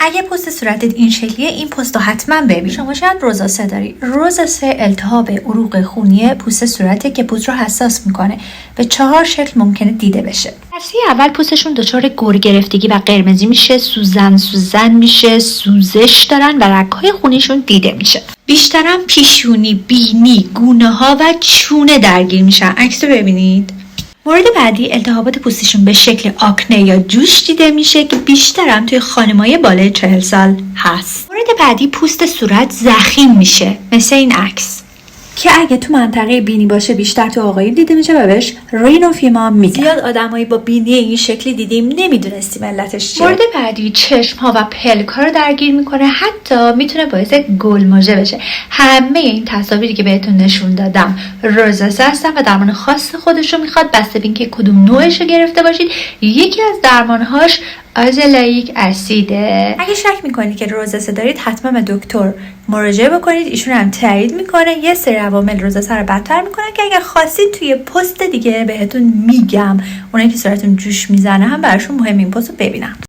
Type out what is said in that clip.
اگه پوست صورتت این شکلیه این پوست رو حتما ببین. شما شاید روزاسه داری. روزاسه التهاب عروق خونی پوست صورته که پوست رو حساس میکنه. به 4 شکل ممکنه دیده بشه. درسته اول پوستشون دچار گر گرفتگی و قرمزی میشه، سوزن میشه، سوزش دارن و رگ‌های خونیشون دیده میشه. بیشترم پیشونی، بینی، گونه ها و چونه درگیر میشن. عکس رو ببینید. مورد بعدی التهابات پوستشون به شکل آکنه یا جوش دیده میشه که بیشترم توی خانمای بالای 40 سال هست. مورد بعدی پوست صورت ضخیم میشه مثل این عکس که اگه تو منطقه بینی باشه بیشتر تو آقایون دیده میشه و بهش رینوفیما میگن. زیاد آدمایی با بینی این شکلی دیدیم نمیدونستیم علتش چیه. مورد بعدی چشم ها و پلک ها رو درگیر میکنه، حتی میتونه باعث گلمژه بشه. همه این تصاویری که بهتون نشون دادم روزاسه هستن و درمان خاص خودش رو میخواد، بسته به اینکه کدوم نوعش رو گرفته باشید. یکی از درمانهاش آزلالیک اسیده. اگه شک میکنید که روزاسه دارید حتما به دکتر مراجعه بکنید، ایشون هم تایید میکنه. یه سری عوامل روزاسه رو بدتر میکنه که اگه خواستید توی پست دیگه بهتون میگم. اونایی که صورتتون جوش میزنه هم براشون مهم این پست رو ببینم.